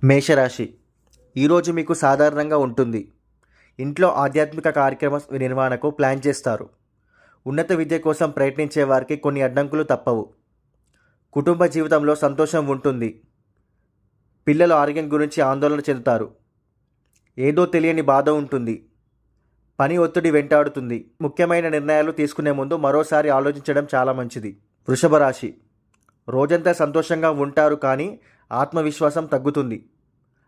మేషరాశి ఈరోజు మీకు సాధారణంగా ఉంటుంది. ఇంట్లో ఆధ్యాత్మిక కార్యక్రమ నిర్వహణకు ప్లాన్ చేస్తారు. ఉన్నత విద్య కోసం ప్రయత్నించే వారికి కొన్ని అడ్డంకులు తప్పవు. కుటుంబ జీవితంలో సంతోషం ఉంటుంది. పిల్లల ఆరోగ్యం గురించి ఆందోళన చెందుతారు. ఏదో తెలియని బాధ ఉంటుంది. పని ఒత్తిడి వెంటాడుతుంది. ముఖ్యమైన నిర్ణయాలు తీసుకునే ముందు మరోసారి ఆలోచించడం చాలా మంచిది. వృషభ రాశి రోజంతా సంతోషంగా ఉంటారు, కానీ ఆత్మవిశ్వాసం తగ్గుతుంది.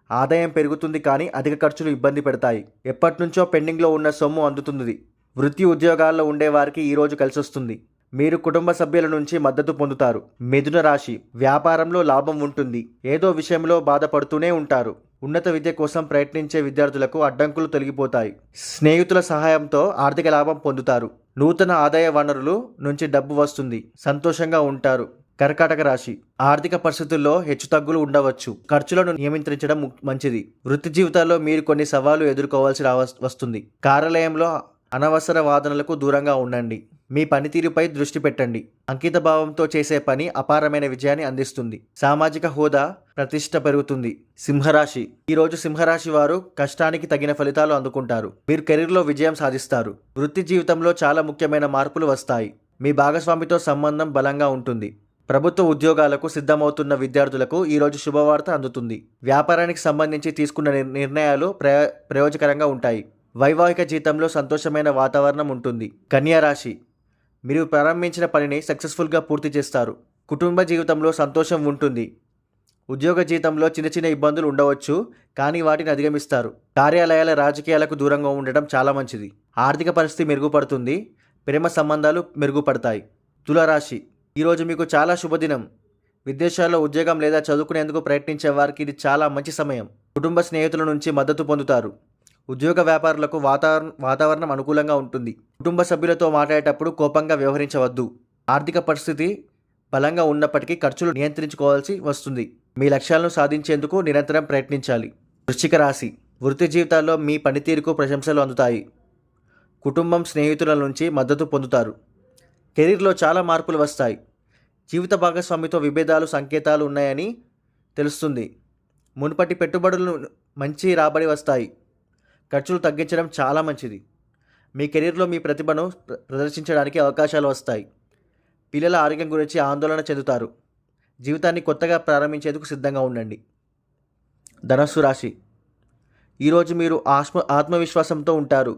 ఆదాయం పెరుగుతుంది, కానీ అధిక ఖర్చులు ఇబ్బంది పెడతాయి. ఎప్పటినుంచో పెండింగ్లో ఉన్న సొమ్ము అందుతుంది. వృత్తి ఉద్యోగాల్లో ఉండేవారికి ఈరోజు కలిసొస్తుంది. మీరు కుటుంబ సభ్యుల నుంచి మద్దతు పొందుతారు. మిథున రాశి వ్యాపారంలో లాభం ఉంటుంది. ఏదో విషయంలో బాధపడుతూనే ఉంటారు. ఉన్నత విద్య కోసం ప్రయత్నించే విద్యార్థులకు అడ్డంకులు తొలగిపోతాయి. స్నేహితుల సహాయంతో ఆర్థిక లాభం పొందుతారు. నూతన ఆదాయ వనరులు నుంచి డబ్బు వస్తుంది. సంతోషంగా ఉంటారు. కర్కాటక రాశి ఆర్థిక పరిస్థితుల్లో హెచ్చుతగ్గులు ఉండవచ్చు. ఖర్చులను నియంత్రించడం మంచిది. వృత్తి జీవితాల్లో మీరు కొన్ని సవాళ్లు ఎదుర్కోవాల్సి వస్తుంది. కార్యాలయంలో అనవసర వాదనలకు దూరంగా ఉండండి. మీ పనితీరుపై దృష్టి పెట్టండి. అంకిత భావంతో చేసే పని అపారమైన విజయాన్ని అందిస్తుంది. సామాజిక హోదా ప్రతిష్ట పెరుగుతుంది. సింహరాశి ఈరోజు సింహరాశి వారు కష్టానికి తగిన ఫలితాలు అందుకుంటారు. మీరు కెరీర్లో విజయం సాధిస్తారు. వృత్తి జీవితంలో చాలా ముఖ్యమైన మార్పులు వస్తాయి. మీ భాగస్వామితో సంబంధం బలంగా ఉంటుంది. ప్రభుత్వ ఉద్యోగాలకు సిద్ధమవుతున్న విద్యార్థులకు ఈరోజు శుభవార్త అందుతుంది. వ్యాపారానికి సంబంధించి తీసుకున్న నిర్ణయాలు ప్రయోజకరంగా ఉంటాయి. వైవాహిక జీవితంలో సంతోషమైన వాతావరణం ఉంటుంది. కన్యా రాశి మీరు ప్రారంభించిన పనిని సక్సెస్ఫుల్గా పూర్తి చేస్తారు. కుటుంబ జీవితంలో సంతోషం ఉంటుంది. ఉద్యోగ జీవితంలో చిన్న చిన్న ఇబ్బందులు ఉండవచ్చు, కానీ వాటిని అధిగమిస్తారు. కార్యాలయాల రాజకీయాలకు దూరంగా ఉండడం చాలా మంచిది. ఆర్థిక పరిస్థితి మెరుగుపడుతుంది. ప్రేమ సంబంధాలు మెరుగుపడతాయి. తులారాశి ఈరోజు మీకు చాలా శుభదినం. విదేశాల్లో ఉద్యోగం లేదా చదువుకునేందుకు ప్రయత్నించే వారికి ఇది చాలా మంచి సమయం. కుటుంబ స్నేహితుల నుంచి మద్దతు పొందుతారు. ఉద్యోగ వ్యాపారులకు వాతావరణం అనుకూలంగా ఉంటుంది. కుటుంబ సభ్యులతో మాట్లాడేటప్పుడు కోపంగా వ్యవహరించవద్దు. ఆర్థిక పరిస్థితి బలంగా ఉన్నప్పటికీ ఖర్చులు నియంత్రించుకోవాల్సి వస్తుంది. మీ లక్ష్యాలను సాధించేందుకు నిరంతరం ప్రయత్నించాలి. వృశ్చిక రాశి వృత్తి జీవితాల్లో మీ పనితీరుకు ప్రశంసలు అందుతాయి. కుటుంబం స్నేహితుల నుంచి మద్దతు పొందుతారు. కెరీర్లో చాలా మార్పులు వస్తాయి. జీవిత భాగస్వామితో విభేదాలు సంకేతాలు ఉన్నాయని తెలుస్తుంది. మునుపటి పెట్టుబడులు మంచి రాబడి వస్తాయి. ఖర్చులు తగ్గించడం చాలా మంచిది. మీ కెరీర్లో మీ ప్రతిభను ప్రదర్శించడానికి అవకాశాలు వస్తాయి. పిల్లల ఆరోగ్యం గురించి ఆందోళన చెందుతారు. జీవితాన్ని కొత్తగా ప్రారంభించేందుకు సిద్ధంగా ఉండండి. ధనస్సు రాశి ఈరోజు మీరు ఆత్మవిశ్వాసంతో ఉంటారు.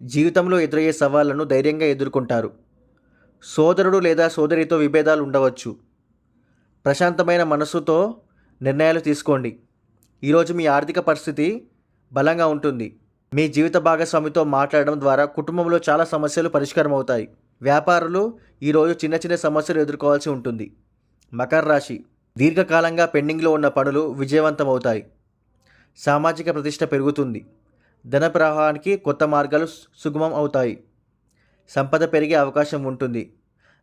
జీవితంలో ఎదురయ్యే సవాళ్లను ధైర్యంగా ఎదుర్కొంటారు. సోదరుడు లేదా సోదరితో విభేదాలు ఉండవచ్చు. ప్రశాంతమైన మనస్సుతో నిర్ణయాలు తీసుకోండి. ఈరోజు మీ ఆర్థిక పరిస్థితి బలంగా ఉంటుంది. మీ జీవిత భాగస్వామితో మాట్లాడడం ద్వారా కుటుంబంలో చాలా సమస్యలు పరిష్కారం అవుతాయి. వ్యాపారులు ఈరోజు చిన్న చిన్న సమస్యలు ఎదుర్కోవాల్సి ఉంటుంది. మకర రాశి దీర్ఘకాలంగా పెండింగ్లో ఉన్న పనులు విజయవంతమవుతాయి. సామాజిక ప్రతిష్ట పెరుగుతుంది. ధన ప్రవాహానికి కొత్త మార్గాలు సుగమం అవుతాయి. సంపద పెరిగే అవకాశం ఉంటుంది.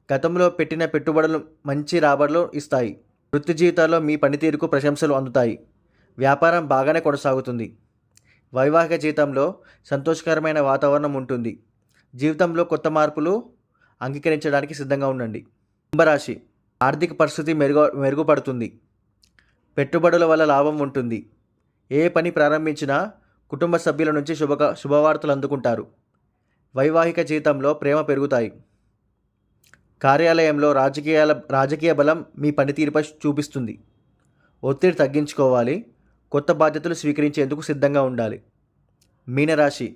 గతంలో పెట్టిన పెట్టుబడులు మంచి రాబడులు ఇస్తాయి. వృత్తి జీవితాల్లో మీ పనితీరుకు ప్రశంసలు అందుతాయి. వ్యాపారం బాగానే కొనసాగుతుంది. వైవాహిక జీవితంలో సంతోషకరమైన వాతావరణం ఉంటుంది. జీవితంలో కొత్త మార్పులు అంగీకరించడానికి సిద్ధంగా ఉండండి. కుంభరాశి ఆర్థిక పరిస్థితి మెరుగుపడుతుంది. పెట్టుబడుల వల్ల లాభం ఉంటుంది. ఏ పని ప్రారంభించినా కుటుంబ సభ్యుల నుంచి శుభవార్తలు అందుకుంటారు. వైవాహిక జీవితంలో ప్రేమ పెరుగుతాయి. కార్యాలయంలో రాజకీయ బలం మీ పనితీరుపై చూపిస్తుంది. ఒత్తిడి తగ్గించుకోవాలి. కొత్త బాధ్యతలు స్వీకరించేందుకు సిద్ధంగా ఉండాలి. మీనరాశి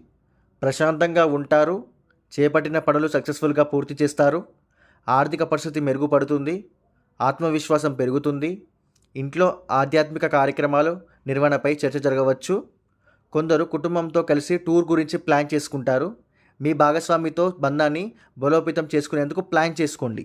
ప్రశాంతంగా ఉంటారు. చేపట్టిన పనులు సక్సెస్ఫుల్గా పూర్తి చేస్తారు. ఆర్థిక పరిస్థితి మెరుగుపడుతుంది. ఆత్మవిశ్వాసం పెరుగుతుంది. ఇంట్లో ఆధ్యాత్మిక కార్యక్రమాలు నిర్వహణపై చర్చ జరగవచ్చు. కొందరు కుటుంబంతో కలిసి టూర్ గురించి ప్లాన్ చేసుకుంటారు. మీ భాగస్వామితో బంధాన్ని బలోపేతం చేసుకునేందుకు ప్లాన్ చేసుకోండి.